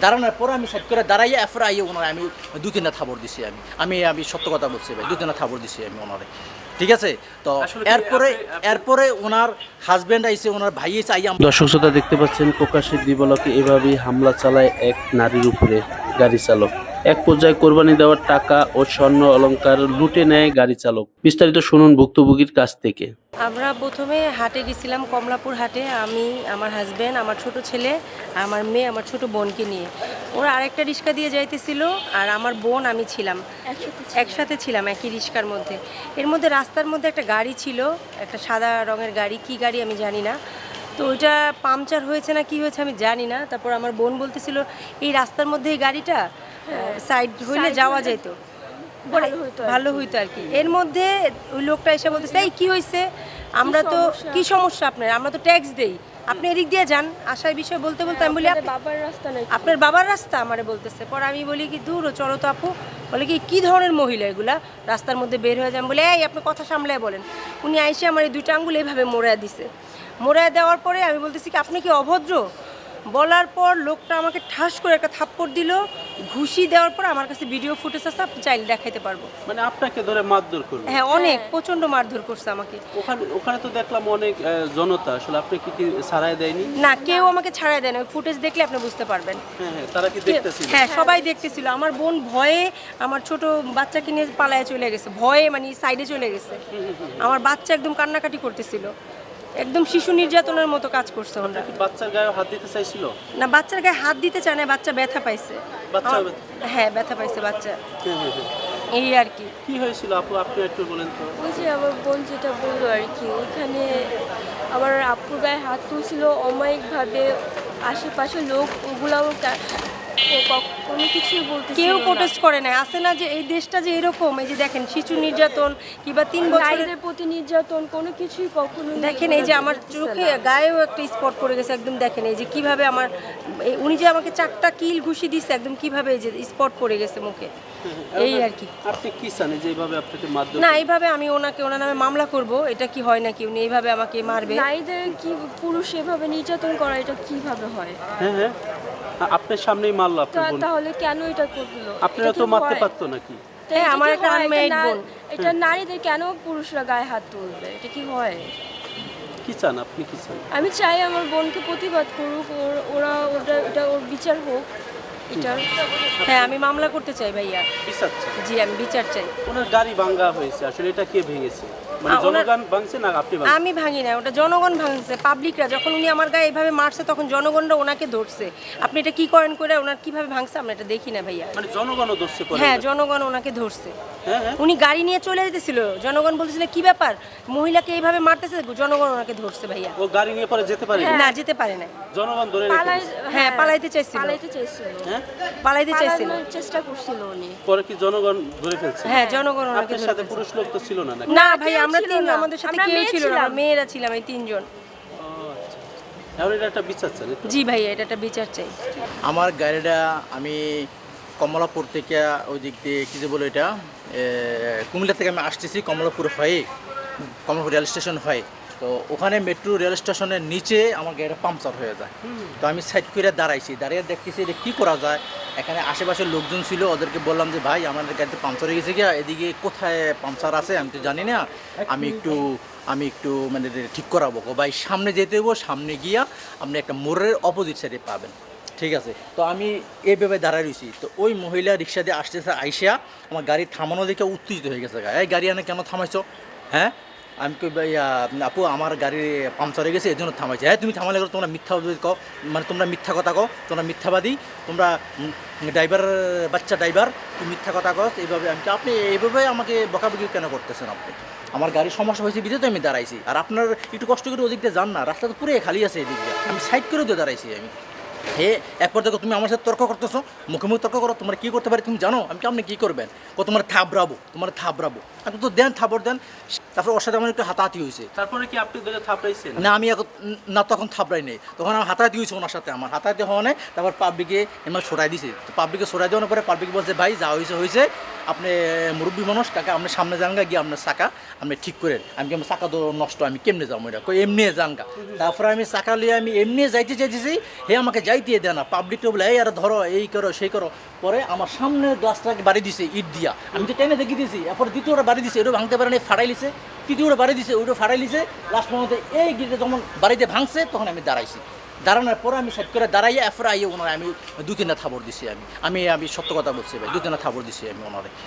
দাঁড়ানোর পরে আমি সাইড করে দাঁড়াইয়া এরপরে আইয়ে ওনার আমি 2-3টা থাবড় দিছি আমি সত্য কথা বলছি ভাই, 2-3টা থাবড় দিছি আমি ওনারে, ঠিক আছে। তো এরপরে ওনার হাজব্যান্ড আইসে, ওনার ভাই এসে আইয়া। দর্শক শ্রোতা দেখতে পাচ্ছেন প্রকাশ্যে দিবালোকে এভাবেই হামলা চালায় এক নারীর উপরে গাড়ি চালক। এক পর্যায়ে কোরবানি দেওয়ার টাকা ও স্বর্ণ অলংকার লুটে নেয় গাড়ি চালক। বিস্তারিত শুনুন ভুক্তভোগীর কাছ থেকে। আমরা প্রথমে হাটে গেছিলাম, কমলাপুর হাটে। আমি, আমার হাজব্যান্ড, আমার ছোট ছেলে, আমার মেয়ে, আমার ছোট বোনকে নিয়ে। ওরা আরেকটা রিক্সা দিয়ে যাইতেছিল, আর আমার বোন আমি ছিলাম, একসাথে ছিলাম একই রিক্সার মধ্যে। এর মধ্যে রাস্তার মধ্যে একটা গাড়ি ছিল, একটা সাদা রঙের গাড়ি, কি গাড়ি আমি জানি না। তো ওইটা পাংচার হয়েছে না কি হয়েছে আমি জানি না। তারপর আমার বোন বলতেছিল এই রাস্তার মধ্যে এই গাড়িটা সাইড হইলে যাওয়া যেত, ভালো হইতো আর কি। এর মধ্যে ওই লোকটা এসে বলতেছে এই কি হয়েছে, আমরা তো কি সমস্যা আপনার, আমরা তো ট্যাক্স দেই, আপনি এদিক দিয়ে যান। আসার বিষয় বলতে বলতে আমি বলি বাবার রাস্তা নাই, আপনার বাবার রাস্তা আমারে বলতেছে। পর আমি বলি কি দূর চলো তো আপু। বলে কি ধরনের মহিলা এগুলা, রাস্তার মধ্যে বের হয়ে যান। বলে এই আপনি কথা সামলায় বলেন। উনি আইসে আমার এই 2টা আঙ্গুল এইভাবে মোড়ায় দিছে। মোড়ায় দেওয়ার পরে আমি বলতেছি কি আপনি কি অভদ্র, বলার পর লোকটা আমাকে ঠাস করে একটা থাপ্পড় দিল। ঘুষি দেওয়ার পর আমার কাছে ভিডিও ফুটেজ আছে, আপনি চাইলে দেখাইতে পারবো। মানে আপনাকে ধরে মারধর করলো? হ্যাঁ, অনেক প্রচন্ড মারধর করছে আমাকে। ওখানে তো দেখলাম অনেক জনতা, আসলে আপনি কি ছাড়াই দেয়নি? না, কেউ আমাকে ছাড়াই দেয় না। ফুটেজ দেখলে আপনি বুঝতে পারবেন। হ্যাঁ, তারা কি দেখতেছিল? হ্যাঁ, সবাই দেখতেছিল। আমার বোন ভয়ে আমার ছোট বাচ্চাকে নিয়ে পালায় চলে গেছে, ভয়ে মানে সাইডে চলে গেছে। আমার বাচ্চা একদম কান্নাকাটি করতেছিল, একদম শিশু নির্যাতনের মতো কাজ করছে ওরা। বাচ্চার গায়ে হাত দিতে চাইছিল না, বাচ্চার গায়ে হাত দিতে চায় না, বাচ্চা ব্যথা পাইছে। হ্যাঁ, ব্যথা পাইছে বাচ্চা, এই আর কি। কি হয়েছিল আপু, আপনি একটু বলেন তো। ওই যে আমার বোন যেটা বললো আর কি, ওইখানে আমার আপুর গায়ে হাত তুলছিল অমায়িকভাবে। আশেপাশে লোক ওগুলাও কোনো কিছুই বলতে, কেউ প্রোটেস্ট করে না। আসে না যে এই দেশটা যে এরকম, এই যে দেখেন শিশু নির্যাতন কিংবা 3 বছরের নারীদের প্রতি নির্যাতন কোনো কিছুই কখনো দেখেন। এই যে আমার চোখে গায়েও একটা স্পট পড়ে গেছে একদম। দেখেন এই যে কিভাবে আমার উনি যে আমাকে 4টা কিল ঘুষি দিচ্ছে, একদম কিভাবে এই যে স্পট পড়ে গেছে মুখে, এই আর কি। আপনি কি জানেন যে এইভাবে আপনাকে মারধর? না, এইভাবে আমি ওনার নামে মামলা করব, এটা কি হয় নাকি উনি এইভাবে আমাকে মারবে? নারীদের কি পুরুষ এভাবে নির্যাতন করা, এটা কিভাবে হয়? হ্যাঁ, আপনার সামনেই মারলো আপনার বোন। তাহলে কেন এটা করলো? আপনারা তো মারতে পারতো নাকি? হ্যাঁ, আমার একটা আনমেরিড বোন। এটা নারীদের কেন পুরুষরা গায়ে হাত তুলবে, এটা কি হয়? কি চান আপনি, কি চান? আমি চাই আমার বোনকে প্রতিবাদ করুক, এটা ওর বিচার হোক। হ্যাঁ, আমি মামলা করতে চাই ভাইয়া। বিচার চাই? জি, আমি বিচার চাই। ওনার গাড়ি ভাঙা হয়েছে, আসলে এটা কে ভেঙেছে? মানে জনগণ ভাঙছে না আপনি ভাঙছেন? আমি ভাঙি না, ওটা জনগণ ভাঙছে, পাবলিকরা। যখন উনি আমার গায়ে এইভাবে মারছে তখন জনগণরা ওনাকে ধরছে। আপনি এটা কি করেন করে ওনার কিভাবে ভাঙছে আমরা এটা দেখি না ভাইয়া। মানে জনগণও ধরছে পরে? হ্যাঁ, জনগণ ওনাকে ধরছে। হ্যাঁ, উনি গাড়ি নিয়ে চলে যেতেছিল, জনগণ বলতেছিল কি ব্যাপার, মহিলাকে এইভাবে মারতেছে, জনগণ ওনাকে ধরছে ভাইয়া। ও গাড়ি নিয়ে পরে যেতে পারে না, যেতে পারে না, জনগণ ধরে রেখেছে? হ্যাঁ, পালাইতে চাইছিল। হ্যাঁ, পালাইতে চাইছিল, চেষ্টা করছিল উনি। পরে কি জনগণ ধরে ফেলছে? হ্যাঁ, জনগণ ওনাকে আপনার ধরে সাথে ফেলছে। পুরুষ লোক তো ছিল না নাকি? না ভাই, আমরা ছিল 3, না। আমাদের সাথে আমরা কেউ মেয়ে ছিল না, ছিলাম। মেয়েরা ছিলাম এই 3 জন। ও আচ্ছা, এখন এটা একটা বিচার চান? জি ভাই, এটা একটা বিচার চাই। আমার গাড়িটা আমি কমলাপুর থেকে ওই দিক দিয়ে কী যে বলো এটা, কুমিল্লা থেকে আমি আসতেছি কমলাপুর হয়ে, কমলাপুর রেল স্টেশন হয়ে। তো ওখানে মেট্রো রেল স্টেশনের নিচে আমার গাড়িটা পাংচার হয়ে যায়। তো আমি সাইড করে দাঁড়িয়ে দেখতেছি এটা কী করা যায়। এখানে আশেপাশের লোকজন ছিল, ওদেরকে বললাম যে ভাই আমাদের গাড়িতে পাংচার হয়ে গেছে গিয়া, এদিকে কোথায় পাংচার আছে আমি তো জানি না, আমি একটু মানে ঠিক করাবো। ভাই সামনে যেতে হবো, সামনে গিয়া আপনি একটা মোড়ের অপোজিট সাইডে পাবেন, ঠিক আছে। তো আমি এইভাবে দাঁড়ায় রয়েছি। তো ওই মহিলা রিক্সা দিয়ে আসতেছে, আইসা আমার গাড়ি থামানো দেখে উত্তেজিত হয়ে গেছে। এই গাড়ি আনে কেন থামাইছো? হ্যাঁ, আমি কই ভাই আপু আমার গাড়ি পাংচার হয়ে গেছে এই জন্য থামাইছে। হ্যাঁ, তুমি থামালে তোমরা মিথ্যা কও, মানে তোমরা মিথ্যা কথা কও, তোমরা মিথ্যাবাদী, তোমরা ড্রাইভার, বাচ্চা ড্রাইভার, তুমি মিথ্যা কথা কও। এইভাবে আমি আপনি এইভাবে আমাকে বকাবকি কেন করতেছেন? আপনি আমার গাড়ির সমস্যা হয়েছে বিধে তো আমি দাঁড়াইছি, আর আপনার একটু কষ্ট করে ওদিক দিয়ে যান না, রাস্তা তো পুরো খালি আছে এদিক দিয়ে, আমি সাইড করে দিয়ে দাঁড়াইছি আমি। হে একবার দেখো তুমি আমার সাথে তর্ক করতেছো, মুখে মুখে তর্ক করো, তোমার কী করতে পারি তুমি জানো? আমি আপনি কী করবেন? তোমার থাবড়াবো। আপনি তো দেন, থাবড় দেন। তারপর ওর সাথে আমার একটু হাতাহাতি হয়েছে। তারপরে কি আপনি ধরে থাপড়াইছেন? না আমি এখন না, তখন থাবড়াই নেই, তখন আমার হাতাহাতি হয়েছে ওনার সাথে। আমার হাতাহাতি হওয়া নেই, তারপর পাবলিকে এমন সরাই দিছে। তো পাবলিকে সরাই দেওয়ার পরে পাবলিক বলছে ভাই যা হয়েছে আপনি মুরব্বী মানুষ, কাকা আপনি সামনে যান গা, গিয়ে আপনার চাকা আপনি ঠিক করেন। আমি কেমন চাকা তো নষ্ট, আমি কেমনে যাবো এটা, কই এমনি যান গা। তারপরে আমি চাকা লিয়ে আমি এমনি যাইতে চাইতেছি, হে আমাকে যাইতে দেয় না। পাবলিকটা বলে এই আর ধরো, এই করো সেই করো। পরে আমার সামনে গ্লাসটাকে বাড়ি দিছে ইট দিয়া, আমি তো টেনে দেখি দিয়েছি। এরপর দ্বিতীয়টা বাড়ি দিছে, ওটা ভাঙতে পারে না, ফাড়াই লিছে। তৃতীয়টা বাড়ি দিছে, ওইটা ফাড়াই লিছে। লাস্ট পর্যন্ত এই গিয়ে যখন বাড়িতে ভাঙছে তখন আমি দাঁড়াইছি। দাঁড়ানোর পরে আমি সেট করে দাঁড়াইয়া এরপরে আইয়ে ওনারা আমি 2-3টা থাবড় দিছি। আমি সত্য কথা বলছি ভাই, 2-3টা থাবড় দিছি আমি ওনারে।